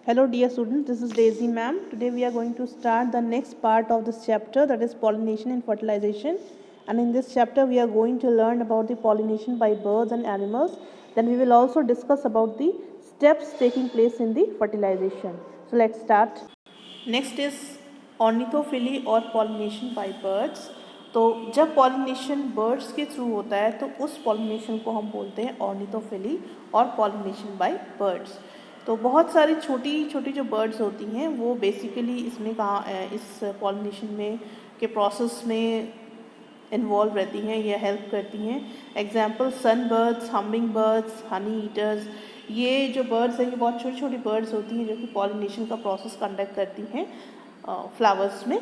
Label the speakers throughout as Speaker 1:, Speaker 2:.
Speaker 1: Hello dear students, this is Daisy ma'am. Today we are going to start the next part of this chapter, that is pollination and fertilization. And in this chapter we are going to learn about the pollination by birds and animals. Then we will also discuss about the steps taking place in the fertilization. So let's start. Next is ornithophily और pollination by birds. तो जब pollination birds के through होता है तो उस pollination को हम बोलते हैं ऑर्निथोफिली और पॉलिनेशन बाय बर्ड्स। तो बहुत सारी छोटी छोटी जो बर्ड्स होती हैं वो बेसिकली इसमें इस पॉलिनेशन में के प्रोसेस में इन्वॉल्व रहती हैं या हेल्प करती हैं। Example sun birds, humming birds, honey eaters, ये जो बर्ड्स हैं ये बहुत छोटी छोटी बर्ड्स होती हैं जो कि पॉलिनेशन का प्रोसेस कंडक्ट करती हैं फ्लावर्स में।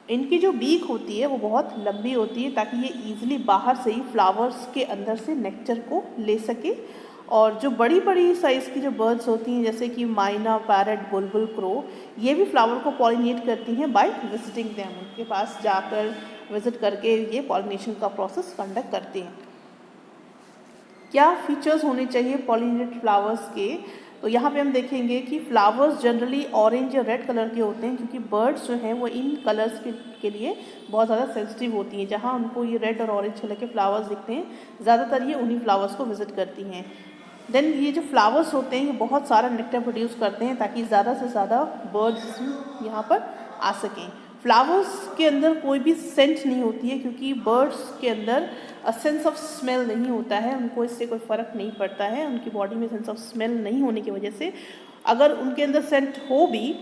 Speaker 1: इनकी जो बीक होती है वो बहुत लंबी होती है ताकि ये ईजिली बाहर से ही फ्लावर्स के अंदर से नेक्टर को ले सके। और जो बड़ी बड़ी साइज़ की जो बर्ड्स होती हैं जैसे कि माइना, पैरट, बुलबुल, क्रो, ये भी फ्लावर को पॉलिनेट करती हैं बाय विजिटिंग देम। उनके पास जाकर विजिट करके ये पॉलिनेशन का प्रोसेस कंडक्ट करती हैं। क्या फीचर्स होने चाहिए पॉलिनेटेड फ्लावर्स के? तो यहाँ पे हम देखेंगे कि फ्लावर्स जनरली ऑरेंज या रेड कलर के होते हैं क्योंकि बर्ड्स जो हैं वो इन कलर्स के लिए बहुत ज़्यादा सेंसिटिव होती हैं। जहाँ उनको ये रेड और ऑरेंज कलर के फ्लावर्स दिखते हैं ज़्यादातर ये उन्हीं फ्लावर्स को विजिट करती हैं। देन ये जो फ्लावर्स होते हैं ये बहुत सारा नेक्टर प्रोड्यूस करते हैं ताकि ज़्यादा से ज़्यादा बर्ड्स यहाँ पर आ सकें। फ्लावर्स के अंदर कोई भी सेंट नहीं होती है क्योंकि बर्ड्स के अंदर सेंस ऑफ स्मेल नहीं होता है, उनको इससे कोई फ़र्क नहीं पड़ता है। उनकी बॉडी में सेंस ऑफ स्मेल नहीं होने की वजह से अगर उनके अंदर सेंट हो भी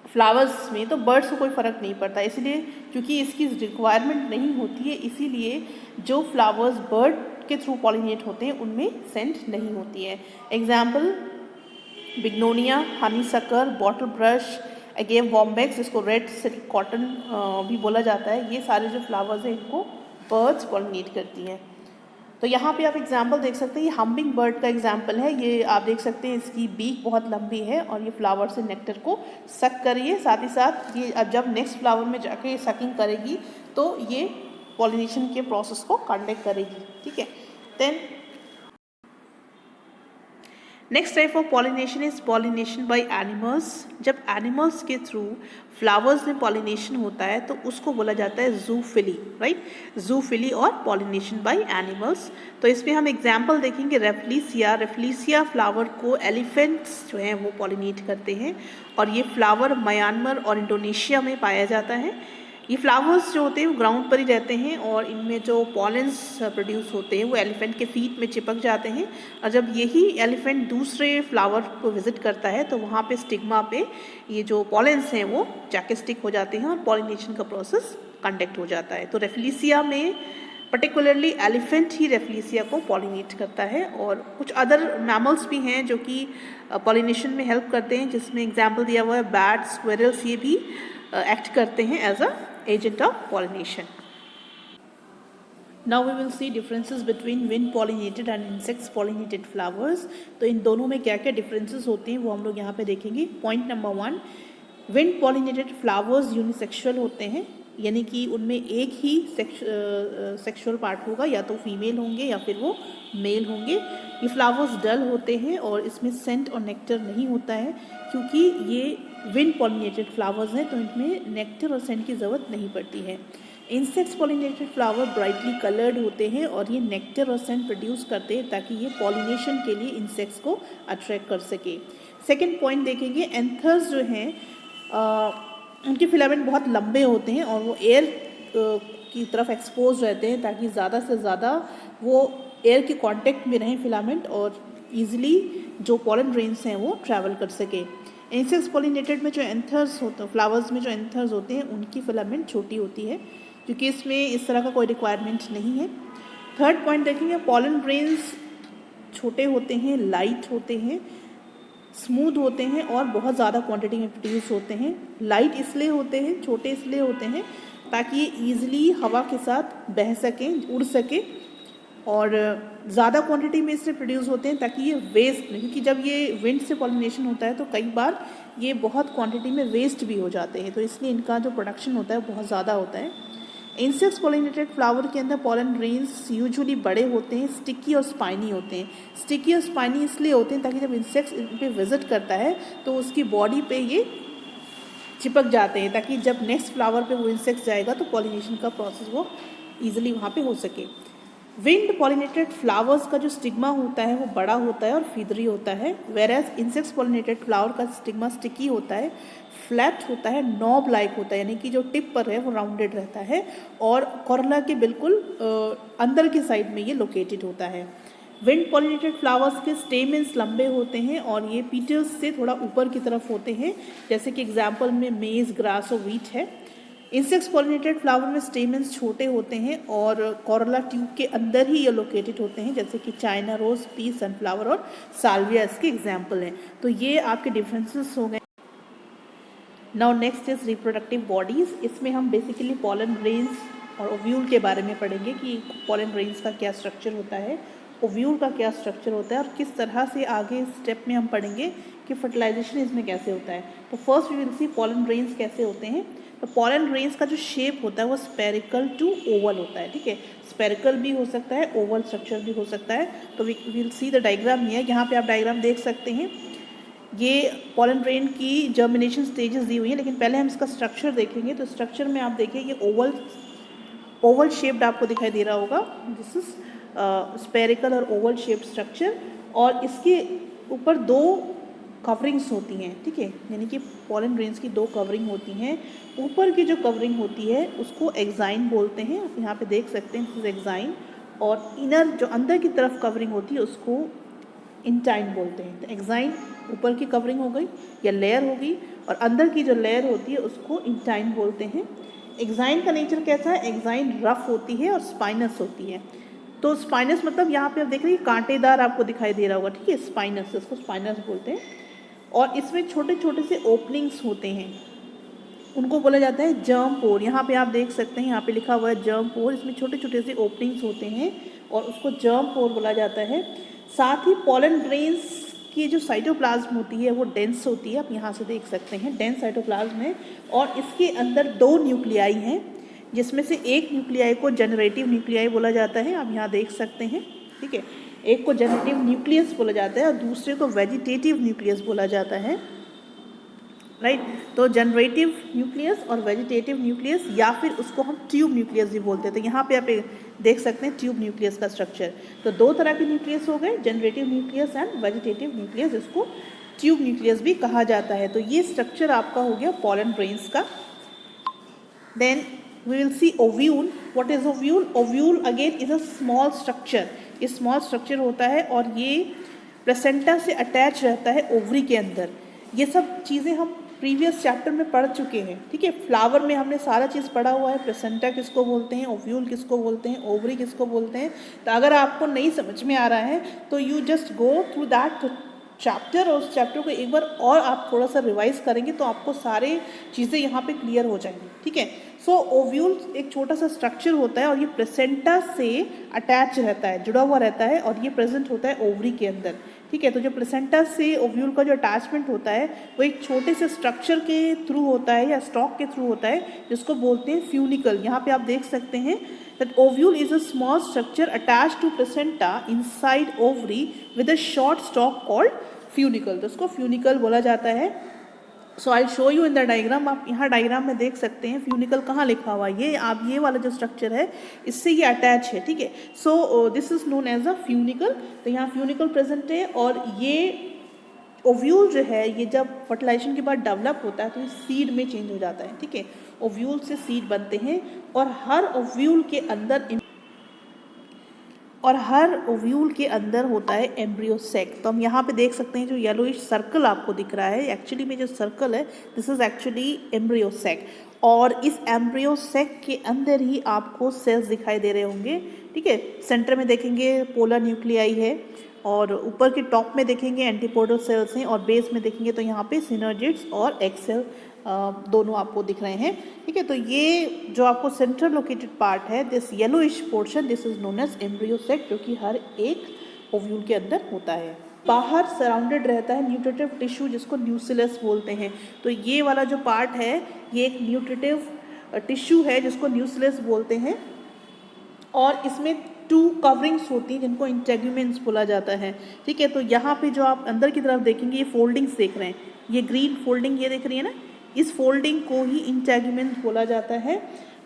Speaker 1: फ्लावर्स में तो बर्ड्स को कोई फ़र्क नहीं पड़ता। इसलिए क्योंकि इसकी रिक्वायरमेंट नहीं होती है इसीलिए जो फ्लावर्स बर्ड के थ्रू पॉलिनेट होते हैं उनमें सेंट नहीं होती है। Example bignonia, honeysuckle, bottle brush, agave bombax, जिसको रेड सिल्क कॉटन भी बोला जाता है, ये सारे जो फ्लावर्स हैं इनको बर्ड्स पॉलिनेट करती हैं। तो यहाँ पे आप एग्जाम्पल देख सकते हैं, ये हम्बिंग बर्ड का एग्जाम्पल है। ये आप देख सकते हैं इसकी बीक बहुत लंबी है और ये फ्लावर से नेक्टर को सक कर रही है। साथ ही साथ ये अब जब नेक्स्ट फ्लावर में जाके सकिंग करेगी तो ये पॉलिनेशन के प्रोसेस को कंडक्ट करेगी। ठीक है। Then next type of pollination is pollination by animals. जब एनिमल्स के थ्रू फ्लावर्स में पॉलिनेशन होता है तो उसको बोला जाता है जूफिली, राइट। जूफिली और पॉलिनेशन बाय एनिमल्स। तो इसमें हम एग्जांपल देखेंगे रेफ्लिसिया। रेफ्लिसिया फ्लावर को एलिफेंट्स जो हैं वो पॉलिनेट करते हैं और ये फ्लावर म्यांमार और इंडोनेशिया में पाया जाता है। ये फ्लावर्स जो होते हैं वो ग्राउंड पर ही रहते हैं और इनमें जो पॉलेंस प्रोड्यूस होते हैं वो एलिफेंट के फीट में चिपक जाते हैं और जब यही एलिफेंट दूसरे फ्लावर को विजिट करता है तो वहाँ पे स्टिग्मा पे ये जो पॉलेंस हैं वो जाके स्टिक हो जाते हैं और पॉलिनेशन का प्रोसेस कंडक्ट हो जाता है। तो रेफ्लिसिया में पर्टिकुलरली एलिफेंट ही रेफ्लिसिया को पॉलिनेट करता है और कुछ अदर मैमल्स भी हैं जो कि पॉलिनेशन में हेल्प करते हैं, जिसमें एग्जाम्पल दिया हुआ है बैट, स्क्विरल्स, ये भी एक्ट करते हैं as a agent of pollination. Now we will see differences between wind pollinated and insects pollinated flowers. तो इन दोनों में क्या क्या differences होते हैं वो हम लोग यहाँ पे देखेंगे। Point number 1, wind pollinated flowers unisexual होते हैं, यानी कि उनमें एक ही सेक्सुअल पार्ट होगा, या तो फीमेल होंगे या फिर वो मेल होंगे। ये फ्लावर्स डल होते हैं और इसमें सेंट और नेक्टर नहीं होता है क्योंकि ये विंड पॉलिनेटेड फ्लावर्स हैं तो इनमें नेक्टर और सेंट की ज़रूरत नहीं पड़ती है। Insects pollinated flower brightly coloured होते हैं और ये नेक्टर और सेंट प्रोड्यूस करते हैं ताकि ये पॉलिनेशन के लिए इंसेक्ट्स को अट्रैक्ट कर सके। सेकेंड पॉइंट देखेंगे, एंथर्स जो हैं उनके फिलामेंट बहुत लंबे होते हैं और वो एयर की तरफ एक्सपोज रहते हैं ताकि ज़्यादा से ज़्यादा वो एयर के कांटेक्ट में रहें फिलामेंट और ईजिली जो पॉलन ग्रेन्स हैं वो ट्रैवल कर सके। इंसेक्ट्स पॉलिनेटेड में जो एंथर्स होते हैं, फ्लावर्स में जो एंथर्स होते हैं उनकी फिलामेंट छोटी होती है क्योंकि इसमें इस तरह का कोई रिक्वायरमेंट नहीं है। थर्ड पॉइंट देखेंगे, पॉलन ग्रेन्स छोटे होते हैं, लाइट होते हैं, स्मूथ होते हैं और बहुत ज़्यादा क्वांटिटी में प्रोड्यूस होते हैं। लाइट इसलिए होते हैं, छोटे इसलिए होते हैं ताकि ये ईजिली हवा के साथ बह सकें, उड़ सके और ज़्यादा क्वांटिटी में इससे प्रोड्यूस होते हैं ताकि ये वेस्ट नहीं, क्योंकि जब ये विंड से पॉलिनेशन होता है तो कई बार ये बहुत क्वांटिटी में वेस्ट भी हो जाते हैं, तो इसलिए इनका जो प्रोडक्शन होता है बहुत ज़्यादा होता है। इंसेक्ट्स पॉलिनेटेड फ्लावर के अंदर पॉलन ग्रेन्स यूजुअली बड़े होते हैं, स्टिकी और स्पाइनी होते हैं। स्टिकी और स्पाइनी इसलिए होते हैं ताकि जब इंसेक्ट्स इन पे विजिट करता है तो उसकी बॉडी पे ये चिपक जाते हैं, ताकि जब नेक्स्ट फ्लावर पे वो इंसेक्ट्स जाएगा तो पॉलिनेशन का प्रोसेस वो ईजिली वहाँ पे हो सके। विंड पॉलिनेटेड फ्लावर्स का जो स्टिग्मा होता है वो बड़ा होता है और फीदरी होता है, वेरएज इंसेक्ट्स पॉलिनेटेड फ्लावर का स्टिग्मा स्टिकी होता है, फ्लैट होता है, नॉब लाइक होता है, यानी कि जो टिप पर है वो राउंडेड रहता है और कोरोला के बिल्कुल अंदर की साइड में ये लोकेटेड होता है। विंड पॉलिनेटेड फ्लावर्स के स्टेमेंस लंबे होते हैं और ये पीटल्स से थोड़ा ऊपर की तरफ होते हैं, जैसे कि एग्जाम्पल में मेज, ग्रास और वीट है। इंसेक्ट्स पॉलिनेटेड फ्लावर में स्टेमेंस छोटे होते हैं और कोरोला ट्यूब के अंदर ही ये लोकेटेड होते हैं, जैसे कि चाइना रोज, पीस, सनफ्लावर और साल्विया इसके एग्जाम्पल हैं। तो ये आपके डिफरेंसेस हो गए। Now next is reproductive bodies. इसमें हम बेसिकली पॉलन ग्रेन्स और ओव्यूल के बारे में पढ़ेंगे कि पॉलन ग्रेन्स का क्या स्ट्रक्चर होता है, ओव्यूल का क्या स्ट्रक्चर होता है और किस तरह से आगे स्टेप में हम पढ़ेंगे कि फर्टिलाइजेशन इसमें कैसे होता है। तो first we will see pollen grains कैसे होते हैं। तो पॉलन ग्रेन्स का जो शेप होता है वो स्पेरिकल टू ओवल होता है, ठीक है। स्पेरिकल भी हो सकता है, ओवल स्ट्रक्चर भी हो सकता है। तो we will see the diagram here. यहाँ पे आप डायग्राम देख सकते हैं। ये पॉलन ग्रेन की जर्मिनेशन स्टेजेस दी हुई है, लेकिन पहले हम इसका स्ट्रक्चर देखेंगे। तो स्ट्रक्चर में आप देखिए ये ओवल शेप्ड आपको दिखाई दे रहा होगा। दिस इज स्पेरिकल और ओवल शेप्ड स्ट्रक्चर और इसके ऊपर दो कवरिंग्स होती हैं, ठीक है, यानी कि पॉलन ग्रेन्स की दो कवरिंग होती हैं। ऊपर की जो कवरिंग होती है उसको एक्साइन बोलते हैं, आप यहाँ पे देख सकते हैं, दिस इज एक्साइन। और इनर जो अंदर की तरफ कवरिंग होती है उसको इंटाइन बोलते हैं। तो एक्साइन ऊपर की कवरिंग हो गई या लेयर होगी और अंदर की जो लेयर होती है उसको इंटाइन बोलते हैं। एक्साइन का नेचर कैसा है? एक्साइन रफ होती है और स्पाइनस होती है। तो स्पाइनस मतलब यहाँ पे आप देख रहे हैं कांटेदार आपको दिखाई दे रहा होगा, ठीक है, स्पाइनस, इसको स्पाइनस बोलते हैं। और इसमें छोटे छोटे से ओपनिंग्स होते हैं, उनको बोला जाता है जर्म पोर। यहाँ पे आप देख सकते हैं, यहाँ पे लिखा हुआ है जर्म पोर। इसमें छोटे छोटे से ओपनिंग्स होते हैं और उसको जर्म पोर बोला जाता है। साथ ही पॉलन ग्रेन्स की जो साइटोप्लाज्म होती है वो डेंस होती है, आप यहाँ से देख सकते हैं डेंस साइटोप्लाज्म है। और इसके अंदर दो न्यूक्लियाई हैं, जिसमें से एक न्यूक्लियाई को जनरेटिव न्यूक्लियाई बोला जाता है, आप यहाँ देख सकते हैं, ठीक है। एक को जनरेटिव न्यूक्लियस बोला जाता है और दूसरे को वेजिटेटिव न्यूक्लियस बोला जाता है, राइट। तो जनरेटिव न्यूक्लियस और वेजिटेटिव न्यूक्लियस, या फिर उसको हम ट्यूब न्यूक्लियस भी बोलते हैं। तो यहाँ पे आप देख सकते हैं ट्यूब न्यूक्लियस का स्ट्रक्चर। तो दो तरह के न्यूक्लियस हो गए, generative nucleus and vegetative nucleus, इसको ट्यूब न्यूक्लियस भी कहा जाता है। तो ये स्ट्रक्चर आपका हो गया पॉलन ग्रेन्स का। Then we will see ovule. What is ovule? Ovule again is a small structure. ये small structure होता है और ये प्लेसेंटा से अटैच रहता है ओवरी के अंदर। ये सब चीज़ें हम प्रीवियस चैप्टर में पढ़ चुके हैं, ठीक है। फ्लावर में हमने सारा चीज़ पढ़ा हुआ है, प्लेसेंटा किसको बोलते हैं, ओव्यूल किसको बोलते हैं, ओवरी किसको बोलते हैं। तो अगर आपको नहीं समझ में आ रहा है तो you just go through that chapter और उस चैप्टर को एक बार और आप थोड़ा सा रिवाइज करेंगे तो आपको सारे चीज़ें यहाँ पे क्लियर हो जाएंगी, ठीक है। सो ओव्यूल एक छोटा सा स्ट्रक्चर होता है और ये प्लेसेंटा से अटैच रहता है, जुड़ा हुआ रहता है और ये प्रेजेंट होता है ओवरी के अंदर, ठीक है। तो जो प्लेसेंटा से ओव्यूल का जो अटैचमेंट होता है वो एक छोटे से स्ट्रक्चर के थ्रू होता है या स्टॉक के थ्रू होता है, जिसको बोलते हैं फ्यूनिकल। यहाँ पे आप देख सकते हैं that ovule is a small structure attached to placenta inside ovary with a short stalk called funicle. तो इसको फ्यूनिकल बोला जाता है। So I show you in the diagram. आप यहाँ डायग्राम में देख सकते हैं फ्यूनिकल कहाँ लिखा हुआ है। ये आप ये वाला जो स्ट्रक्चर है इससे ये अटैच है, ठीक है। So this is known as a funicle. तो यहाँ फ्यूनिकल प्रेजेंट है और ये ओव्यूल जो है ये जब फर्टिलाइजेशन के बाद डेवलप होता है तो ये सीड में चेंज हो जाता है, ठीक है। ओव्यूल से सीड बनते हैं और हर ओव्यूल के अंदर होता है एम्ब्रियो सैक। तो हम यहाँ पे देख सकते हैं जो येलोइश सर्कल आपको दिख रहा है, एक्चुअली में जो सर्कल है this is actually embryo sac. और इस एम्ब्रियो सैक के अंदर ही आपको सेल्स दिखाई दे रहे होंगे, ठीक है। सेंटर में देखेंगे पोलर न्यूक्लियाई है और ऊपर के टॉप में देखेंगे एंटीपोडल सेल्स हैं और बेस में देखेंगे तो यहाँ पे सिनर्जिड्स और एग सेल दोनों आपको दिख रहे हैं, ठीक है। तो ये जो आपको सेंट्रल लोकेटेड पार्ट है, this yellowish portion, this is known as embryo sac, जो कि हर एक ओव्यूल के अंदर होता है। बाहर सराउंडेड रहता है न्यूट्रिटिव टिश्यू, जिसको न्यूसिलस बोलते हैं। तो ये वाला जो पार्ट है ये एक न्यूट्रिटिव टिश्यू है जिसको न्यूक्लियस बोलते हैं, और इसमें 2 कवरिंग्स होती हैं जिनको इंटेगुमेंट्स बोला जाता है। ठीक है, तो यहाँ पे जो आप अंदर की तरफ देखेंगे ये फोल्डिंग्स देख रहे हैं, ये ग्रीन फोल्डिंग ये देख रही है ना, इस फोल्डिंग को ही इंटेगुमेंट बोला जाता है,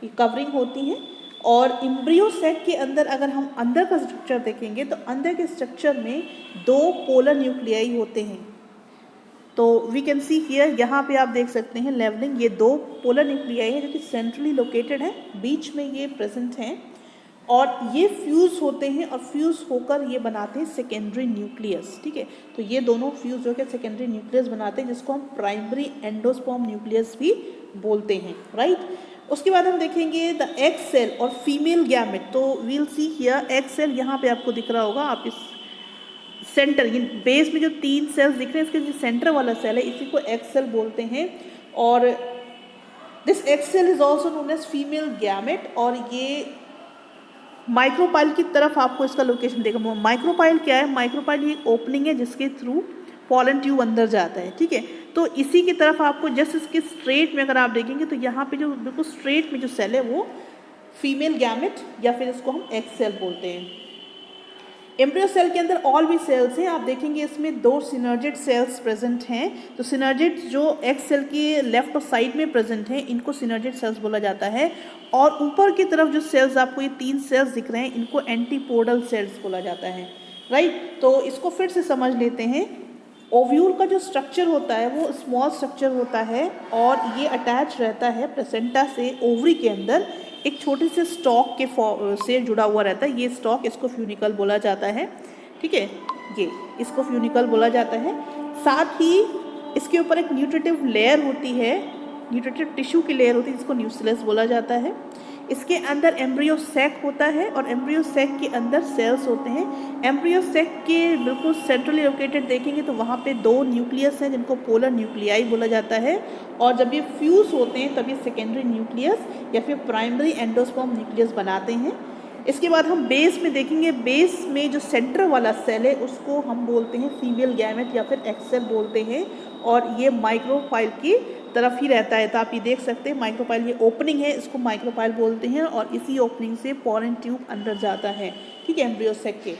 Speaker 1: ये कवरिंग होती है। और एम्ब्रियो सेक के अंदर अगर हम अंदर का स्ट्रक्चर देखेंगे तो अंदर के स्ट्रक्चर में 2 पोलर न्यूक्लियाई होते हैं। तो वी कैन सी हियर, यहाँ पे आप देख सकते हैं लेवलिंग, ये 2 पोलर न्यूक्लियाई है जो कि सेंट्रली लोकेटेड है, बीच में ये प्रेजेंट हैं, और ये फ्यूज़ होते हैं और फ्यूज़ होकर ये बनाते हैं सेकेंडरी न्यूक्लियस। ठीक है, तो ये दोनों फ्यूज़ होकर सेकेंडरी न्यूक्लियस बनाते हैं जिसको हम प्राइमरी एंडोस्पर्म न्यूक्लियस भी बोलते हैं, राइट। उसके बाद हम देखेंगे द एग सेल और फीमेल गैमेट। तो we'll see here egg cell, यहाँ पे आपको दिख रहा होगा, आप इस सेंटर, ये बेस में जो 3 सेल्स दिख रहे हैं इसके जो सेंटर वाला सेल है इसी को एग सेल बोलते हैं। और this egg cell is also known as female gamete, और ये माइक्रोपाइल की तरफ आपको इसका लोकेशन देखा। माइक्रोपाइल क्या है? माइक्रोपाइल ये ओपनिंग है जिसके थ्रू पॉलन ट्यूब अंदर जाता है। ठीक है, तो इसी की तरफ आपको जस्ट इसके स्ट्रेट में अगर आप देखेंगे तो यहाँ पे जो बिल्कुल स्ट्रेट में जो सेल है वो फीमेल गैमेट या फिर इसको हम एग सेल बोलते हैं। एम्ब्रियो सेल के अंदर ऑल भी सेल्स हैं, आप देखेंगे इसमें 2 सिनर्जिड सेल्स प्रेजेंट हैं। तो सिनर्जिड जो एग सेल के लेफ्ट और साइड में प्रेजेंट हैं इनको सिनर्जिड सेल्स बोला जाता है, और ऊपर की तरफ जो सेल्स आपको ये 3 सेल्स दिख रहे हैं इनको एंटीपोडल सेल्स बोला जाता है, राइट। तो इसको फिर से समझ लेते हैं। ओव्यूल का जो स्ट्रक्चर होता है वो स्मॉल स्ट्रक्चर होता है और ये अटैच रहता है प्लेसेंटा से ओवरी के अंदर, एक छोटे से स्टॉक के से जुड़ा हुआ रहता है। ये स्टॉक, इसको फ्यूनिकल बोला जाता है। ठीक है, ये इसको फ्यूनिकल बोला जाता है। साथ ही इसके ऊपर एक न्यूट्रिटिव लेयर होती है, न्यूट्रिटिव टिश्यू की लेयर होती है जिसको न्यूक्लियस बोला जाता है। इसके अंदर एम्ब्रियो सैक होता है और एम्ब्रियो सैक के अंदर सेल्स होते हैं। एम्ब्रियो सैक के बिल्कुल सेंट्रली लोकेटेड देखेंगे तो वहाँ पे 2 न्यूक्लियस हैं जिनको पोलर न्यूक्लियाई बोला जाता है, और जब ये फ्यूज होते हैं तब ये सेकेंडरी न्यूक्लियस या फिर प्राइमरी एंडोस्पर्म न्यूक्लियस बनाते हैं। इसके बाद हम बेस में देखेंगे, बेस में जो सेंटर वाला सेल है उसको हम बोलते हैं फीमेल गैमेट या फिर एग सेल बोलते हैं, और ये माइक्रोपाइल की तरफ ही रहता है। तो आप ये देख सकते हैं माइक्रोपाइल, ये ओपनिंग है, इसको माइक्रोपाइल बोलते हैं, और इसी ओपनिंग से पॉलन ट्यूब अंदर जाता है। ठीक है, एम्ब्रियो सैक के।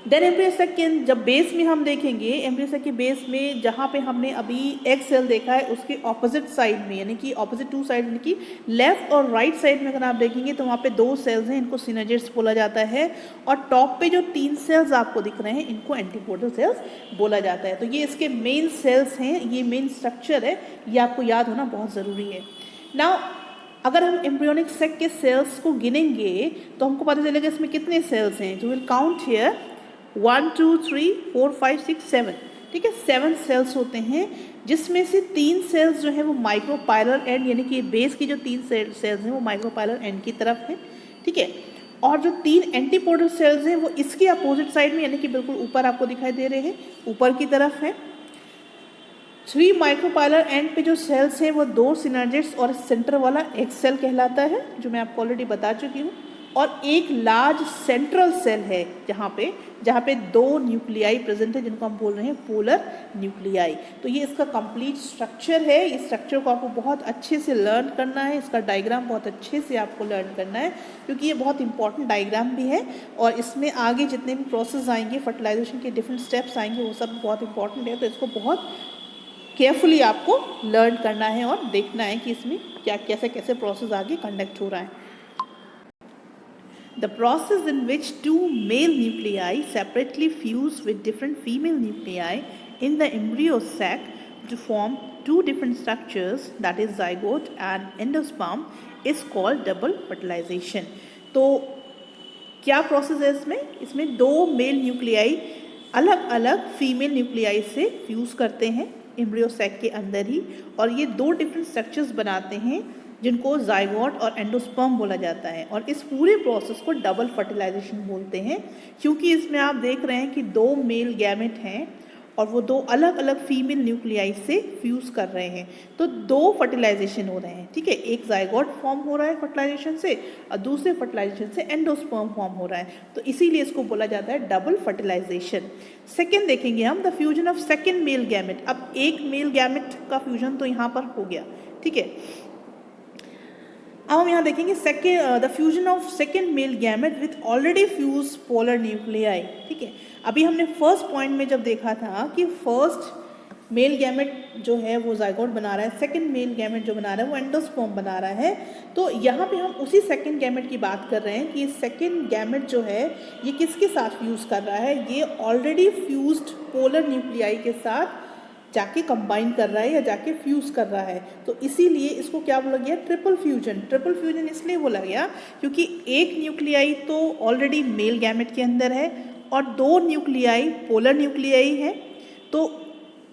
Speaker 1: देन एम्ब्रियो सैक के जब बेस में हम देखेंगे, एम्ब्रियो सैक के बेस में जहाँ पे हमने अभी एग सेल देखा है उसके ऑपोजिट साइड में, यानी कि ऑपोजिट 2 साइड, यानी कि लेफ्ट और राइट साइड में अगर आप देखेंगे तो वहाँ पे 2 सेल्स हैं, इनको सिनर्जिड्स बोला जाता है, और टॉप पे जो 3 सेल्स आपको दिख रहे हैं इनको एंटीपोडल सेल्स बोला जाता है। तो ये इसके मेन सेल्स हैं, ये मेन स्ट्रक्चर है, ये आपको याद होना बहुत ज़रूरी है। नाउ अगर हम एम्ब्रियोनिक सैक के सेल्स को गिनेंगे तो हमको पता चलेगा इसमें कितने सेल्स हैं। जो विल काउंट हियर 1 2 3 4 5 6 7। ठीक है, 7 सेल्स होते हैं, जिसमें से 3 सेल्स जो है वो माइक्रोपाइलर एंड, यानी कि बेस की जो 3 सेल्स हैं वो माइक्रोपाइलर एंड की तरफ हैं। ठीक है, और जो 3 एंटीपोडल सेल्स हैं वो इसके अपोजिट साइड में, यानी कि बिल्कुल ऊपर आपको दिखाई दे रहे हैं, ऊपर की तरफ है। 3 माइक्रोपाइलर एंड पे जो सेल्स हैं वो 2 सिनर्जिड्स और सेंटर वाला एग सेल कहलाता है, जो मैं आपको ऑलरेडी बता चुकी हूँ, और एक लार्ज सेंट्रल सेल है जहाँ पे 2 न्यूक्लियाई प्रेजेंट है जिनको हम बोल रहे हैं पोलर न्यूक्लियाई। तो ये इसका कंप्लीट स्ट्रक्चर है। इस स्ट्रक्चर को आपको बहुत अच्छे से लर्न करना है, इसका डायग्राम बहुत अच्छे से आपको लर्न करना है, क्योंकि ये बहुत इंपॉर्टेंट डायग्राम भी है, और इसमें आगे जितने भी प्रोसेस आएंगे, फर्टिलाइजेशन के डिफरेंट स्टेप्स आएंगे, वो सब बहुत इंपॉर्टेंट है। तो इसको बहुत केयरफुली आपको लर्न करना है और देखना है कि इसमें क्या कैसे प्रोसेस आगे कंडक्ट हो रहा है। The process in which 2 male nuclei separately fuse with different female nuclei in the embryo sac to form 2 different structures, that is zygote and endosperm, is called double fertilization. तो क्या process है इसमें 2 mail nuclei अलग अलग female nuclei से fuse करते हैं embryo sac के अंदर ही, और ये 2 डिफरेंट स्ट्रक्चर्स बनाते हैं जिनको जाइगोट और एंडोस्पर्म बोला जाता है, और इस पूरे प्रोसेस को डबल फर्टिलाइजेशन बोलते हैं, क्योंकि इसमें आप देख रहे हैं कि 2 मेल गैमेट हैं और वो 2 अलग अलग फीमेल न्यूक्लियाई से फ्यूज़ कर रहे हैं, तो 2 फर्टिलाइजेशन हो रहे हैं। ठीक है, एक जाइगोट फॉर्म हो रहा है फर्टिलाइजेशन से और दूसरे फर्टिलाइजेशन से एंडोस्पर्म फॉर्म हो रहा है, तो इसीलिए इसको बोला जाता है डबल फर्टिलाइजेशन। सेकेंड देखेंगे हम, the fusion of second male gamete. अब एक मेल गैमेट का फ्यूजन तो यहाँ पर हो गया, ठीक है। अब हम यहाँ देखेंगे the fusion of second male gamete with already fuse polar nuclei. ठीक है, अभी हमने फर्स्ट पॉइंट में जब देखा था कि फर्स्ट मेल गैमेट जो है वो जाइगोट बना रहा है, सेकंड मेल गैमेट जो बना रहा है वो एंडोस्पर्म बना रहा है, तो यहाँ पे हम उसी सेकंड गैमेट की बात कर रहे हैं कि सेकंड गैमेट जो है ये किसके साथ फ्यूज़ कर रहा है, ये ऑलरेडी फ्यूज्ड पोलर न्यूक्लियाई के साथ जाके कंबाइन कर रहा है या जाके फ्यूज़ कर रहा है। तो इसीलिए इसको क्या बोला गया, ट्रिपल फ्यूजन। ट्रिपल फ्यूजन इसलिए बोला गया क्योंकि एक न्यूक्लियाई तो ऑलरेडी मेल गैमेट के अंदर है और दो न्यूक्लियाई पोलर न्यूक्लियाई है, तो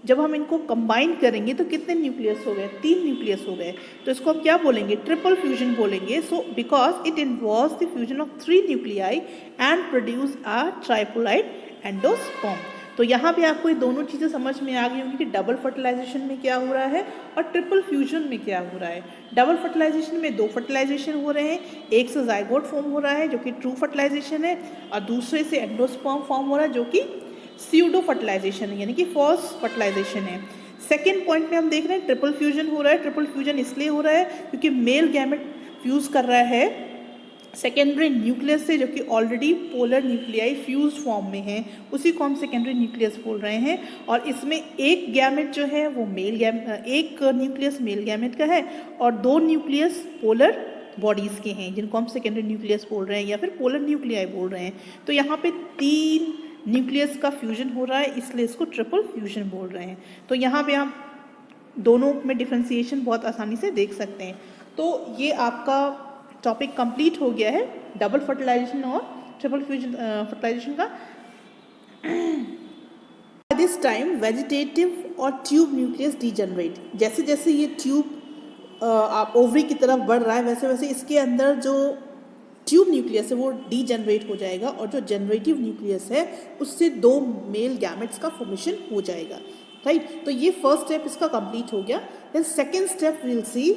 Speaker 1: जब हम इनको कंबाइन करेंगे तो कितने न्यूक्लियस हो गए, 3 न्यूक्लियस हो गए, तो इसको हम क्या बोलेंगे, ट्रिपल फ्यूजन बोलेंगे। So because it involves the fusion of 3 nuclei and produce a triploid endosperm. तो यहाँ पे आपको ये दोनों चीज़ें समझ में आ गई होंगी कि डबल फर्टिलाइजेशन में क्या हो रहा है और ट्रिपल फ्यूजन में क्या हो रहा है। डबल फर्टिलाइजेशन में 2 फर्टिलाइजेशन हो रहे हैं, एक से जाइगोट फॉर्म हो रहा है जो कि ट्रू फर्टिलाइजेशन है और दूसरे से एंडोस्पर्म फॉर्म हो रहा है जो कि स्यूडो फर्टिलाइजेशन है, यानी कि फॉल्स फर्टिलाइजेशन है। सेकेंड पॉइंट में हम देख रहे हैं ट्रिपल फ्यूजन हो रहा है। ट्रिपल फ्यूजन इसलिए हो रहा है क्योंकि मेल गैमेट फ्यूज़ कर रहा है सेकेंडरी न्यूक्लियस से जो कि already polar nuclei fuse form में है, उसी को हम सेकेंडरी न्यूक्लियस बोल रहे हैं। और इसमें एक गैमेट जो है वो एक न्यूक्लियस मेल गैमेट का है और 2 न्यूक्लियस पोलर बॉडीज़ के हैं जिनको हम सेकेंडरी न्यूक्लियस बोल रहे हैं या फिर पोलर न्यूक्लियाई बोल रहे हैं। तो यहाँ पे 3 न्यूक्लियस का फ्यूजन हो रहा है, इसलिए इसको ट्रिपल फ्यूजन बोल रहे हैं। तो यहाँ पे हम दोनों में डिफ्रेंसिएशन बहुत आसानी से देख सकते हैं। तो ये आपका टॉपिक कंप्लीट हो गया है डबल फर्टिलाइजेशन और ट्रिपल फ्यूजन फर्टिलाइजेशन का। दिस टाइम वेजिटेटिव और ट्यूब न्यूक्लियस डीजनरेट, जैसे जैसे ये ट्यूब आप ओवरी की तरफ बढ़ रहा है वैसे वैसे इसके अंदर जो ट्यूब न्यूक्लियस है वो डीजनरेट हो जाएगा और जो जनरेटिव न्यूक्लियस है उससे 2 मेल गैमेट्स का फॉर्मेशन हो जाएगा। राइट, तो ये फर्स्ट स्टेप इसका कंप्लीट हो गया। Then second step will see,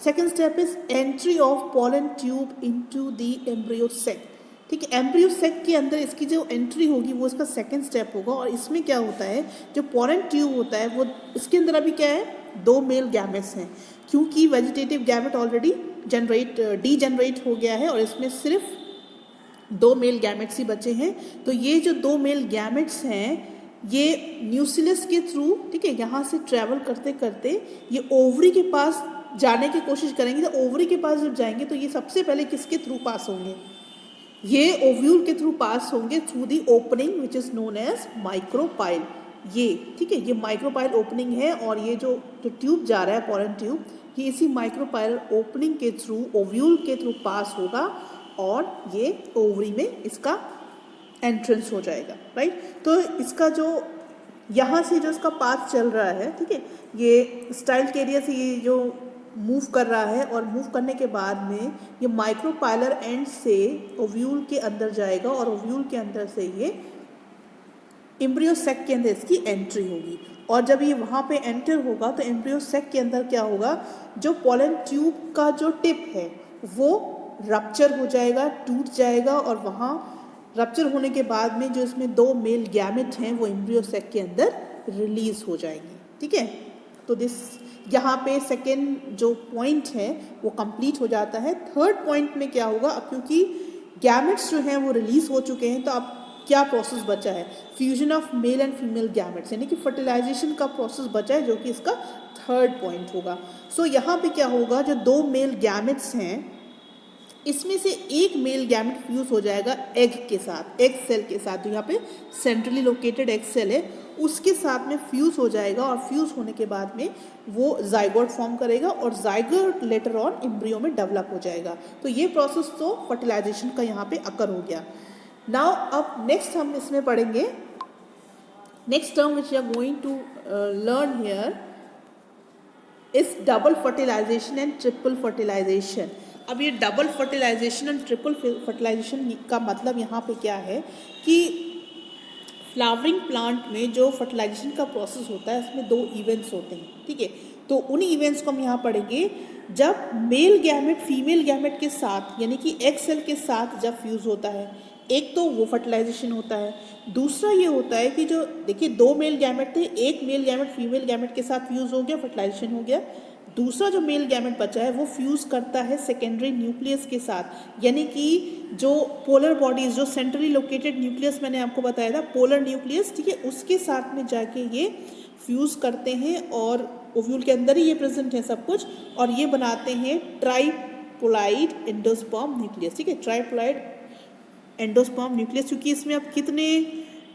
Speaker 1: second step is entry of pollen tube into the embryo sac. ठीक है, एम्ब्रियो सेक के अंदर इसकी जो एंट्री होगी वो इसका सेकेंड स्टेप होगा। और इसमें क्या होता है, जो पोलन ट्यूब होता है वो इसके अंदर अभी क्या है, 2 मेल गैमेट्स हैं क्योंकि वेजिटेटिव गैमेट ऑलरेडी डीजनरेट हो गया है और इसमें सिर्फ 2 मेल गैमेट्स ही बचे हैं। तो ये जो 2 मेल गैमेट्स हैं ये न्यूक्लियस के थ्रू, ठीक है, यहाँ से ट्रैवल करते करते ये ओवरी के पास जाने की कोशिश करेंगे। तो ओवरी के पास जब जाएंगे तो ये सबसे पहले किसके थ्रू पास होंगे, ये ओव्यूल के थ्रू पास होंगे through the opening which is known as micropyle. ये ठीक है, ये माइक्रोपाइल ओपनिंग है और ये जो ट्यूब जा रहा है पोलन ट्यूब, ये इसी माइक्रोपाइल ओपनिंग के थ्रू ओव्यूल के थ्रू पास होगा और ये ओवरी में इसका एंट्रेंस हो जाएगा। राइट, तो इसका जो यहाँ से जो इसका पाथ चल रहा है, ठीक है, ये स्टाइल के एरिया से ये जो मूव कर रहा है और मूव करने के बाद में ये माइक्रोपाइलर एंड से ओव्यूल के अंदर जाएगा और ओव्यूल के अंदर से ये एम्ब्रियो सेक के अंदर इसकी एंट्री होगी। और जब ये वहाँ पे एंटर होगा तो एम्ब्रियो सेक के अंदर क्या होगा, जो पोलन ट्यूब का जो टिप है वो रप्चर हो जाएगा, टूट जाएगा और वहाँ रप्चर होने के बाद में जो इसमें 2 मेल गैमेट हैं वो एम्ब्रियो सेक के अंदर रिलीज हो जाएंगे। ठीक है, तो यहाँ पे सेकेंड जो पॉइंट है वो कंप्लीट हो जाता है। थर्ड पॉइंट में क्या होगा, अब क्योंकि गैमेट्स जो हैं वो रिलीज हो चुके हैं तो अब क्या प्रोसेस बचा है, fusion of male and female gametes, यानी कि फर्टिलाइजेशन का प्रोसेस बचा है जो कि इसका थर्ड पॉइंट होगा। सो यहाँ पे क्या होगा, जो 2 मेल गैमेट्स हैं इसमें से एक मेल गैमेट फ्यूज हो जाएगा एग के साथ, एग सेल के साथ, जो यहाँ पे सेंट्रली लोकेटेड एग सेल है उसके साथ में फ्यूज हो जाएगा और फ्यूज होने के बाद में वो जाइगोट फॉर्म करेगा और जाइगोट लेटर ऑन एम्ब्रियो में डेवलप हो जाएगा। तो ये प्रोसेस तो फर्टिलाइजेशन का यहाँ पे अकर हो गया। नाउ अब नेक्स्ट हम इसमें पढ़ेंगे, next term which you are going to learn here is double fertilization and triple fertilization. अब ये double fertilization and triple fertilization का मतलब यहाँ पे क्या है कि फ्लावरिंग प्लांट में जो फर्टिलाइजेशन का प्रोसेस होता है उसमें 2 इवेंट्स होते हैं। ठीक है, तो उन इवेंट्स को हम यहाँ पढ़ेंगे जब मेल गैमेट फीमेल गैमेट के साथ यानी कि एग सेल के साथ जब फ्यूज़ होता है एक तो वो फर्टिलाइजेशन होता है, दूसरा ये होता है कि जो देखिए 2 मेल गैमेट थे, एक मेल गैमेट फीमेल गैमेट के साथ फ्यूज़ हो गया, फर्टिलाइजेशन हो गया। दूसरा जो मेल गैमेट बचा है वो फ्यूज़ करता है सेकेंडरी न्यूक्लियस के साथ, यानी कि जो पोलर बॉडीज़, जो सेंट्रली लोकेटेड न्यूक्लियस मैंने आपको बताया था, पोलर न्यूक्लियस, ठीक है, उसके साथ में जाके ये फ्यूज़ करते हैं और ओव्यूल के अंदर ही ये प्रेजेंट है सब कुछ, और ये बनाते हैं ट्राइपोलाइड एंडोस्पर्म न्यूक्लियस, ठीक है, ट्राइपोलाइड एंडोस्पर्म न्यूक्लियस। क्योंकि इसमें अब कितने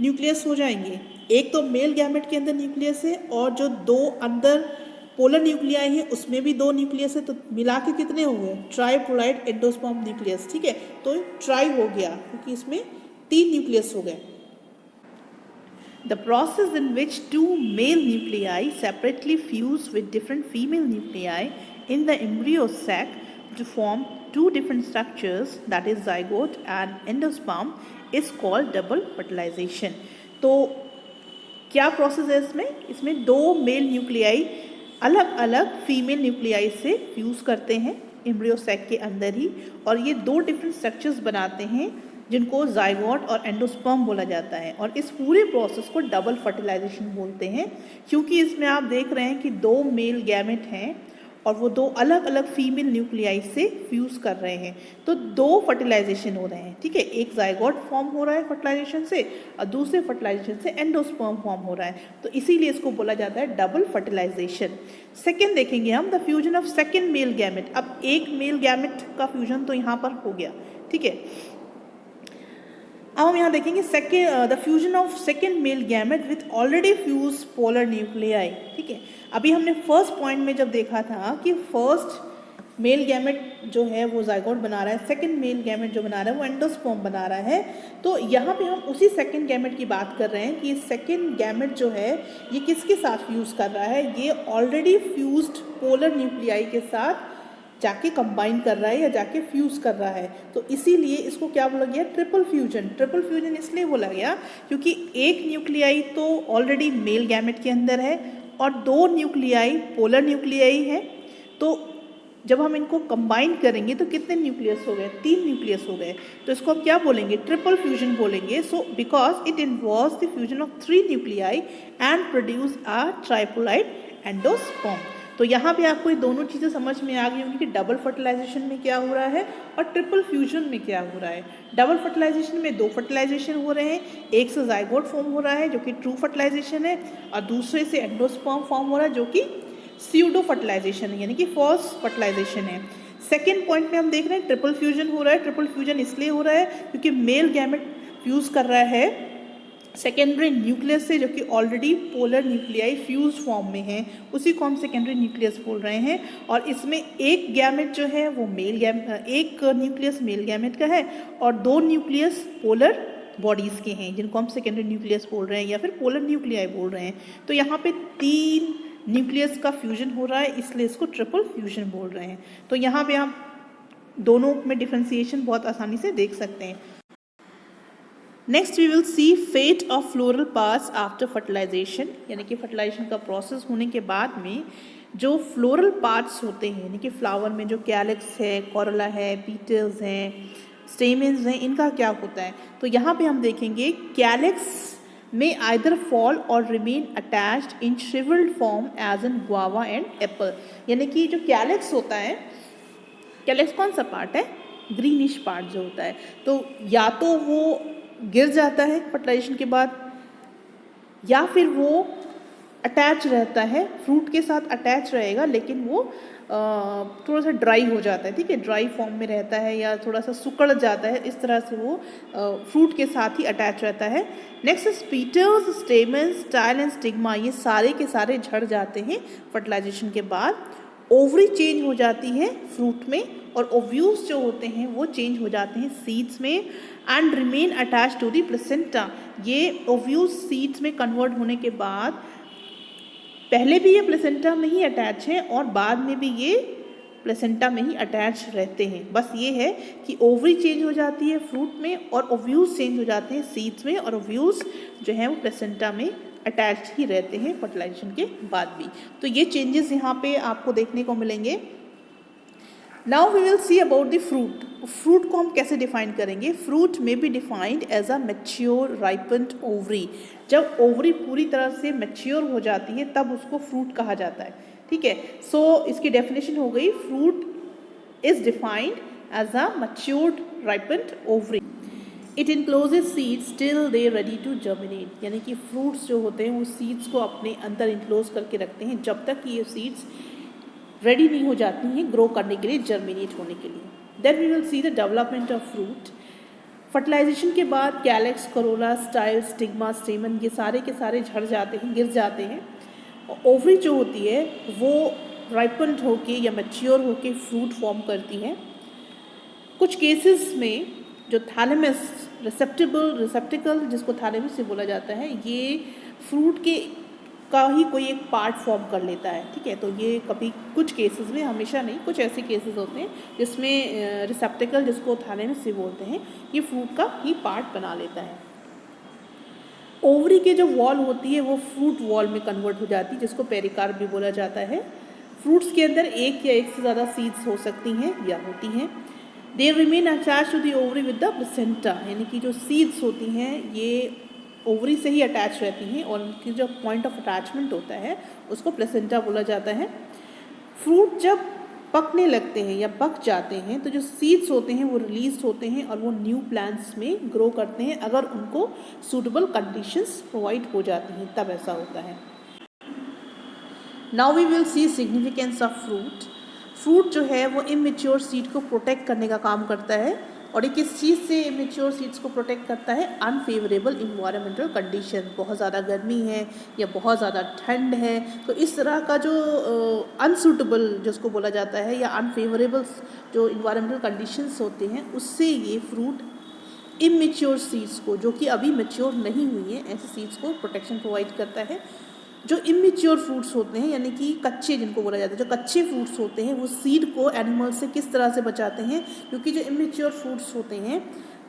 Speaker 1: न्यूक्लियस हो जाएंगे, एक तो मेल गैमेट के अंदर न्यूक्लियस है और जो 2 अंदर पोलर न्यूक्लियाई है उसमें भी 2 न्यूक्लियस है, तो मिला के कितने हो गए, ट्राइपोलाइड एंडोस्पर्म न्यूक्लियस, ठीक है। तो ट्राई हो गया क्योंकि इसमें 3 न्यूक्लियस हो गए। The process in which 2 male nuclei separately fuse with different female nuclei in the embryo sac to form 2 different structures, that is zygote and endosperm, is called double fertilization. तो क्या process है इसमें? इसमें 2 mail nuclei अलग अलग female nuclei से fuse करते हैं एम्ब्रियो सैक के अंदर ही, और ये 2 डिफरेंट स्ट्रक्चर्स बनाते हैं जिनको जाइगोट और एंडोस्पर्म बोला जाता है, और इस पूरे प्रोसेस को डबल फर्टिलाइजेशन बोलते हैं। क्योंकि इसमें आप देख रहे हैं कि 2 मेल गैमेट हैं और वो 2 अलग अलग फीमेल न्यूक्लियाई से फ्यूज़ कर रहे हैं, तो 2 फर्टिलाइजेशन हो रहे हैं, ठीक है। एक जाइगोट फॉर्म हो रहा है फर्टिलाइजेशन से और दूसरे फर्टिलाइजेशन से एंडोस्पर्म फॉर्म हो रहा है, तो इसीलिए इसको बोला जाता है डबल फर्टिलाइजेशन। सेकेंड देखेंगे हम, the fusion of second male gamete. अब एक मेल गैमेट का फ्यूजन तो यहाँ पर हो गया, ठीक है। अब हम यहाँ देखेंगे the fusion of second male gamete with already fuse polar nuclei, ठीक है। अभी हमने फर्स्ट पॉइंट में जब देखा था कि फर्स्ट मेल गैमेट जो है वो जाइगोट बना रहा है, सेकेंड मेल गैमेट जो बना रहा है वो एंडोस्पर्म बना रहा है, तो यहाँ पे हम उसी सेकेंड गैमेट की बात कर रहे हैं कि सेकेंड गैमेट जो है ये किसके साथ फ्यूज़ कर रहा है, ये ऑलरेडी फ्यूज्ड पोलर न्यूक्लियाई के साथ जाके कंबाइन कर रहा है या जाके फ्यूज़ कर रहा है, तो इसीलिए इसको क्या बोला गया, ट्रिपल फ्यूजन। ट्रिपल फ्यूजन इसलिए बोला गया क्योंकि एक न्यूक्लियाई तो ऑलरेडी मेल गैमेट के अंदर है और 2 न्यूक्लियाई पोलर न्यूक्लियाई है, तो जब हम इनको कंबाइन करेंगे तो कितने न्यूक्लियस हो गए, 3 न्यूक्लियस हो गए, तो इसको हम क्या बोलेंगे, ट्रिपल फ्यूजन बोलेंगे। So because it involves the fusion of 3 nuclei and produce a triploid endosperm. तो यहाँ पे आपको ये दोनों चीज़ें समझ में आ गई होंगी कि डबल फर्टिलाइजेशन में क्या हो रहा है और ट्रिपल फ्यूजन में क्या हो रहा है। डबल फर्टिलाइजेशन में 2 फर्टिलाइजेशन हो रहे हैं, एक से जाइगोट फॉर्म हो रहा है जो कि ट्रू फर्टिलाइजेशन है, और दूसरे से एंडोस्पर्म फॉर्म हो रहा है जो कि स्यूडो फर्टिलाइजेशन है, यानी कि फॉल्स फर्टिलाइजेशन है। सेकेंड पॉइंट में हम देख रहे हैं ट्रिपल फ्यूजन हो रहा है। ट्रिपल फ्यूजन इसलिए हो रहा है क्योंकि मेल गैमेट फ्यूज़ कर रहा है सेकेंडरी न्यूक्लियस से जो कि already polar nuclei fuse form में है, उसी को हम सेकेंडरी न्यूक्लियस बोल रहे हैं। और इसमें एक गैमेट जो है वो एक न्यूक्लियस मेल गैमेट का है और 2 न्यूक्लियस पोलर बॉडीज़ के हैं जिनको हम सेकेंडरी न्यूक्लियस बोल रहे हैं या फिर पोलर न्यूक्लियाई बोल रहे हैं। तो यहाँ पे 3 न्यूक्लियस का फ्यूजन हो रहा है, इसलिए इसको ट्रिपल फ्यूजन बोल रहे हैं। तो यहाँ पे हम दोनों में डिफ्रेंसिएशन बहुत आसानी से देख सकते हैं। Next we will see fate of floral parts after fertilization, यानी कि फर्टिलाइजेशन का प्रोसेस होने के बाद में जो फ्लोरल पार्ट्स होते हैं, यानी कि फ्लावर में जो कैलिक्स है, कोरोला है, पीटल्स हैं, स्टेमेंस हैं, इनका क्या होता है। तो यहाँ पे हम देखेंगे कैलिक्स में आइदर फॉल और remain attached in shrivelled form as in guava and apple, यानी कि जो कैलिक्स होता है, कैलिक्स कौन सा पार्ट है, ग्रीनिश पार्ट जो होता है, तो या तो वो गिर जाता है फर्टिलाइजेशन के बाद या फिर वो अटैच रहता है, फ्रूट के साथ अटैच रहेगा लेकिन वो थोड़ा सा ड्राई हो जाता है, ठीक है, ड्राई फॉर्म में रहता है या थोड़ा सा सिकुड़ जाता है, इस तरह से वो फ्रूट के साथ ही अटैच रहता है। Next petals, stamens, style and stigma, ये सारे के सारे झड़ जाते हैं फर्टिलाइजेशन के बाद। ओवरी चेंज हो जाती है फ्रूट में और ओव्यूल्स जो होते हैं वो चेंज हो जाते हैं सीड्स में and remain attach to the placenta. ये ओव्यूल्स सीड्स में कन्वर्ट होने के बाद पहले भी ये प्लेसेंटा में ही अटैच है और बाद में भी ये प्लेसेंटा में ही अटैच रहते हैं। बस ये है कि ओवरी चेंज हो जाती है फ्रूट में और ओव्यूल्स चेंज हो जाते हैं सीड्स में और ओव्यूल्स जो है वो प्लेसेंटा में अटैच ही रहते हैं फर्टिलाइजेशन के बाद भी। तो ये चेंजेस यहाँ पे आपको देखने को मिलेंगे। Now we will see about the fruit. Fruit को हम कैसे डिफाइन करेंगे? Fruit may be defined as a mature ripened ovary. जब ओवरी पूरी तरह से मैच्योर हो जाती है तब उसको फ्रूट कहा जाता है. ठीक है, सो इसकी डेफिनेशन हो गई, fruit is defined as a matured ripened ovary. It encloses seeds till they ready to germinate. यानी कि फ्रूट्स जो होते हैं वो सीड्स को अपने अंदर इनक्लोज करके रखते हैं जब तक कि ये सीड्स रेडी नहीं हो जाती हैं ग्रो करने के लिए, जर्मिनेट होने के लिए. Then we will see the development of fruit. Fertilization के बाद calyx, corolla, style, stigma, stamen ये सारे के सारे झड़ जाते हैं, गिर जाते हैं. ओवरी जो होती है वो राइपन्ड होके या मैच्योर होके फ्रूट फॉर्म करती है. कुछ केसेस में जो थैलेमस रिसेप्टिकल जिसको थैलेमस से बोला जाता है, ये फ्रूट के का ही कोई एक पार्ट फॉर्म कर लेता है. ठीक है, तो ये कभी कुछ केसेस में, हमेशा नहीं, कुछ ऐसे केसेस होते हैं जिसमें रिसेप्टिकल जिसको थैलेमस से बोलते हैं ये फ्रूट का ही पार्ट बना लेता है. ओवरी के जो वॉल होती है वो फ्रूट वॉल में कन्वर्ट हो जाती है जिसको पेरिकार्प भी बोला जाता है. फ्रूट्स के अंदर एक या एक से ज़्यादा सीड्स हो सकती हैं या होती हैं. They remain attach to the ovary with the placenta. यानी कि जो सीड्स होती हैं ये ओवरी से ही अटैच रहती हैं और उनकी जो पॉइंट ऑफ अटैचमेंट होता है उसको प्लेसेंटा बोला जाता है. फ्रूट जब पकने लगते हैं या पक जाते हैं तो जो सीड्स होते हैं वो रिलीज होते हैं और वो न्यू प्लांट्स में ग्रो करते हैं अगर उनको सूटेबल कंडीशंस प्रोवाइड हो जाती हैं, तब ऐसा होता है. Now we will see significance of fruit. Fruit जो है वो इमेच्योर सीड को प्रोटेक्ट करने का काम करता है. और ये किस चीज़ से इमेच्योर सीड्स को प्रोटेक्ट करता है? Unfavourable environmental condition. बहुत ज़्यादा गर्मी है या बहुत ज़्यादा ठंड है तो इस तरह का जो अनसूटेबल जिसको बोला जाता है या अनफेवरेबल जो इन्वायरमेंटल कंडीशंस होते हैं उससे ये फ्रूट इमेच्योर सीड्स को, जो कि अभी मैच्योर नहीं हुई हैं, ऐसे सीड्स को प्रोटेक्शन प्रोवाइड करता है. जो इमेच्योर फ्रूट्स होते हैं यानी कि कच्चे जिनको बोला जाता है, जो कच्चे फ्रूट्स होते हैं वो सीड को एनिमल से किस तरह से बचाते हैं? क्योंकि जो इमेच्योर फ्रूट्स होते हैं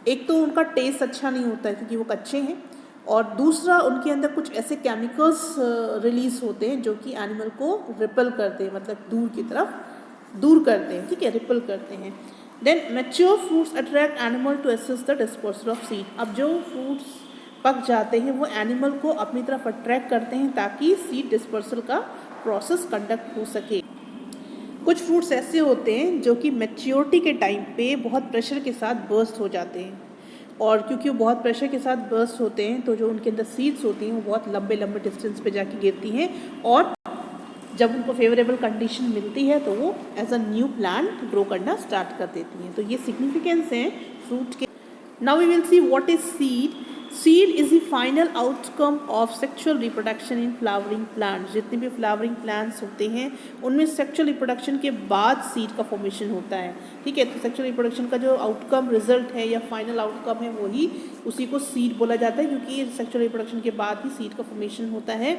Speaker 1: एक तो उनका टेस्ट अच्छा नहीं होता है क्योंकि वो कच्चे हैं, और दूसरा उनके अंदर कुछ ऐसे केमिकल्स रिलीज होते हैं जो कि एनिमल को रिपेल करते हैं, मतलब दूर की तरफ दूर करते हैं. ठीक है, रिपेल करते हैं. Then mature fruits attract animal to assist the disposal of seed. अब जो फ्रूट्स पक जाते हैं वो एनिमल को अपनी तरफ अट्रैक्ट करते हैं ताकि सीड डिस्पर्सल का प्रोसेस कंडक्ट हो सके. कुछ फ्रूट्स ऐसे होते हैं जो कि मैच्योरिटी के टाइम पे बहुत प्रेशर के साथ बर्स्ट हो जाते हैं, और क्योंकि वो बहुत प्रेशर के साथ बर्स्ट होते हैं तो जो उनके अंदर सीड्स होती हैं वो बहुत लंबे लंबे डिस्टेंस पे जाके गिरती हैं, और जब उनको फेवरेबल कंडीशन मिलती है तो वो as a new plant grow करना स्टार्ट कर देती हैं. तो ये सिग्निफिकेंस हैं फ्रूट के. Now we will see what is seed. Seed is the final outcome of sexual reproduction in flowering plants. जितने भी फ्लावरिंग प्लांट्स होते हैं उनमें सेक्सुअल रिप्रोडक्शन के बाद सीड का फॉर्मेशन होता है. ठीक है, तो सेक्सुअल रिप्रोडक्शन का जो आउटकम रिजल्ट है या फाइनल आउटकम है वही उसी को सीड बोला जाता है, क्योंकि सेक्सुअल रिप्रोडक्शन के बाद ही सीड का फॉर्मेशन होता है.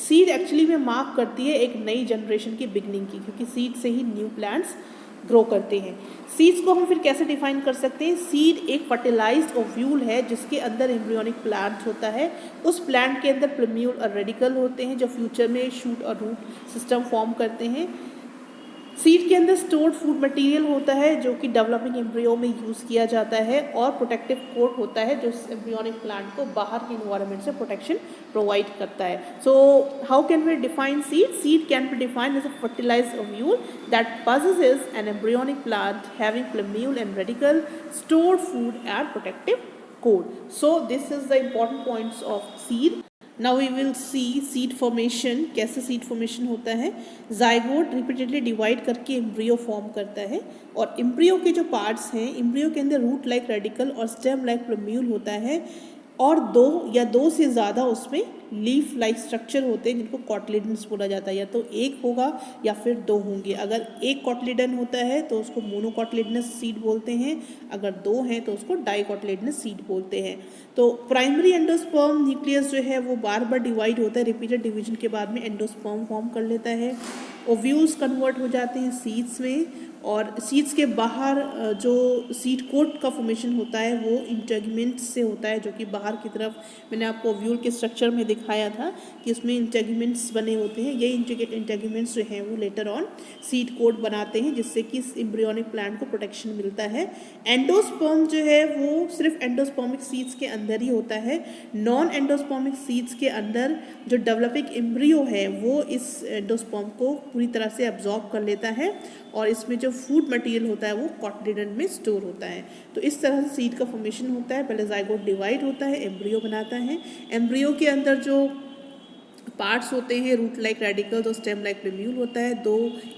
Speaker 1: सीड एक्चुअली में मार्क करती है एक नई जनरेशन की बिगनिंग की, क्योंकि सीड से ही न्यू प्लांट्स ग्रो करते हैं. सीड्स को हम फिर कैसे डिफाइन कर सकते हैं? सीड एक फर्टिलाइज्ड ओव्यूल है जिसके अंदर एम्ब्रियोनिक प्लांट होता है. उस प्लांट के अंदर प्लम्यूल और रेडिकल होते हैं जो फ्यूचर में शूट और रूट सिस्टम फॉर्म करते हैं. सीड के अंदर स्टोर्ड फूड मटेरियल होता है जो कि डेवलपिंग एम्ब्रियो में यूज़ किया जाता है, और प्रोटेक्टिव कोट होता है जो एम्ब्रियोनिक प्लांट को बाहर के इन्वायरमेंट से प्रोटेक्शन प्रोवाइड करता है. So how can we define seed? Seed can be defined as a fertilized ovule that possesses an embryonic plant having plumule and radicle, stored food and protective coat. So this is the important points of seed. Now we will see seed formation. कैसे seed formation होता है? Zygote repeatedly divide करके embryo form करता है, और embryo के जो parts हैं, एम्ब्रियो के अंदर रूट लाइक रेडिकल और स्टेम लाइक प्लम्यूल होता है, और दो से ज़्यादा उसमें लीफ लाइक स्ट्रक्चर होते हैं जिनको कॉटलिडन्स बोला जाता है. या तो एक होगा या फिर दो होंगे. अगर एक कॉटलिडन होता है तो उसको मोनोकॉटलिडनस सीड बोलते हैं, अगर दो हैं तो उसको डाइकॉटलिडनस सीड बोलते हैं. तो प्राइमरी एंडोस्पर्म न्यूक्लियस जो है वो बार बार डिवाइड होता है, रिपीटेड डिवीजन के बाद में एंडोस्पर्म फॉर्म कर लेता है. ओव्यूल्स कन्वर्ट हो जाते हैं सीड्स में, और सीड्स के बाहर जो सीड कोट का फॉर्मेशन होता है वो इंटेगमेंट्स से होता है, जो कि बाहर की तरफ मैंने आपको ओव्यूल के स्ट्रक्चर में दिखाया था कि उसमें इंटेगमेंट्स बने होते हैं। ये इंटेगमेंट्स जो हैं वो लेटर ऑन सीड कोट बनाते हैं, जिससे कि इस एम्ब्रियोनिक प्लांट को प्रोटेक्शन मिलता है। एंडोस्पर्म जो है वो सिर्फ एंडोस्पर्मिक सीड्स के अंदर ही होता है। नॉन एंडोस्पर्मिक सीड्स के अंदर जो डेवलपिंग एम्ब्रियो है वो इस एंडोस्पर्म को पूरी तरह से अब्जॉर्ब कर लेता है और इसमें जो फूड मटेरियल होता है वो कॉटिलिडन में स्टोर होता है। तो इस तरह से सीड का फॉर्मेशन होता है। पहले जाइगोट डिवाइड होता है, एम्ब्रियो बनाता है। एम्ब्रियो के अंदर जो पार्ट्स होते हैं, रूट लाइक रेडिकल्स और स्टेम लाइक प्रिम्यूल होता है।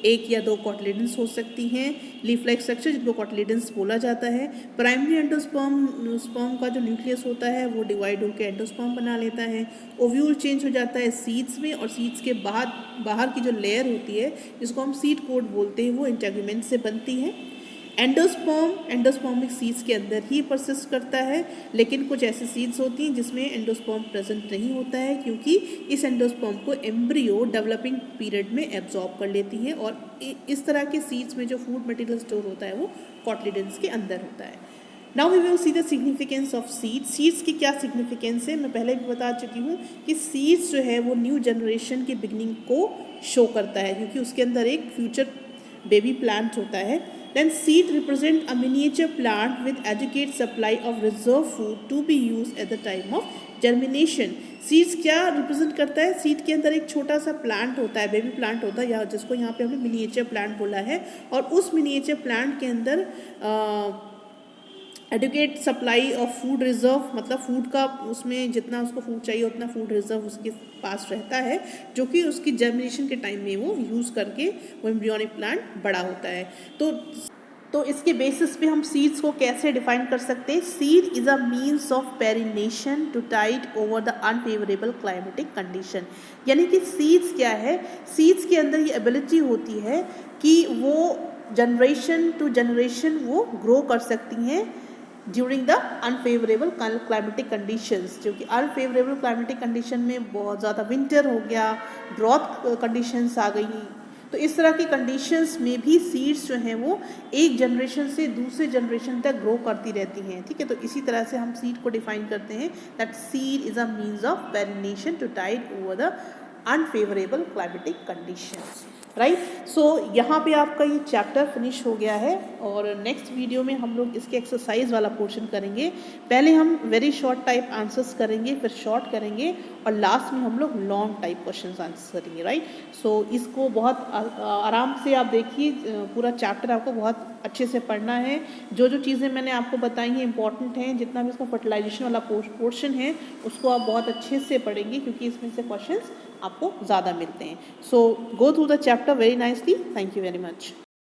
Speaker 1: एक या दो कॉटिलिडन्स हो सकती हैं। लीफ लाइक स्ट्रक्चर जिनको कॉटिलिडन्स बोला जाता है। प्राइमरी एंडोस्पर्म का जो न्यूक्लियस होता है वो डिवाइड होकर एंडोस्पर्म बना लेता है। ओव्यूल चेंज हो जाता है सीड्स में, और सीड्स के बाहर की जो लेयर होती है जिसको हम सीड कोट बोलते हैं वो इंटेगुमेंट से बनती है। एंडोस्पर्मिक सीड्स के अंदर ही परसिस्ट करता है, लेकिन कुछ ऐसी सीड्स होती हैं जिसमें एंडोस्पर्म प्रेजेंट नहीं होता है, क्योंकि इस एंडोस्पर्म को एम्ब्रियो डेवलपिंग पीरियड में एब्जॉर्ब कर लेती है। और इस तरह के सीड्स में जो फूड मटेरियल स्टोर होता है वो कॉटिलिडन्स के अंदर होता है। Now we will see the significance of seeds. Seeds की क्या सिग्निफिकेंस है मैं पहले भी बता चुकी हूँ कि सीड्स जो है वो न्यू जनरेशन की बिगनिंग को शो करता है, क्योंकि उसके अंदर एक फ्यूचर बेबी प्लांट होता है। Then seed represent a miniature plant with adequate supply of reserve food to be used at the time of germination. Seeds क्या रिप्रेजेंट करता है? सीड के अंदर एक छोटा सा प्लांट होता है, बेबी प्लांट होता है, या जिसको यहाँ पे हमने मिनिएचर प्लांट बोला है, और उस मिनिएचर प्लांट के अंदर adequate supply of food reserve, मतलब फूड का उसमें जितना उसको फूड चाहिए उतना फूड रिजर्व उसके पास रहता है, जो कि उसकी जर्मिनेशन के टाइम में वो यूज़ करके वो एम्ब्रियोनिक प्लांट बड़ा होता है। तो इसके बेसिस पे हम सीड्स को कैसे डिफाइन कर सकते हैं? Seed is a means of perennation to tide over the unfavourable climatic condition. यानी कि सीड्स क्या है? सीड्स के अंदर ये एबिलिटी होती है कि वो जनरेशन टू जनरेशन वो ग्रो कर सकती हैं during the unfavourable climatic conditions, जो कि अनफेवरेबल क्लाइमेटिक कंडीशन में बहुत ज़्यादा विंटर हो गया, ड्रॉथ कंडीशंस आ गई, तो इस तरह की कंडीशंस में भी सीड्स जो हैं वो एक जनरेशन से दूसरे जनरेशन तक ग्रो करती रहती हैं। ठीक है, तो इसी तरह से हम सीड को डिफाइन करते हैं that seed is a means of perennation to tide over the unfavourable climatic conditions, right. सो यहाँ पे आपका ये चैप्टर फिनिश हो गया है, और नेक्स्ट वीडियो में हम लोग इसके एक्सरसाइज वाला पोर्शन करेंगे। पहले हम वेरी शॉर्ट टाइप आंसर्स करेंगे, फिर शॉर्ट करेंगे, और लास्ट में हम लोग लॉन्ग टाइप क्वेश्चंस आंसर करेंगे, राइट। सो इसको बहुत आराम से आप देखिए, पूरा चैप्टर आपको बहुत अच्छे से पढ़ना है। जो जो चीज़ें मैंने आपको बताई हैं इंपॉर्टेंट हैं, जितना भी इसका फर्टिलाइजेशन वाला पोर्शन है उसको आप बहुत अच्छे से पढ़ेंगे, क्योंकि इसमें से क्वेश्चंस आपको ज़्यादा मिलते हैं। So go through the chapter very nicely. Thank you very much.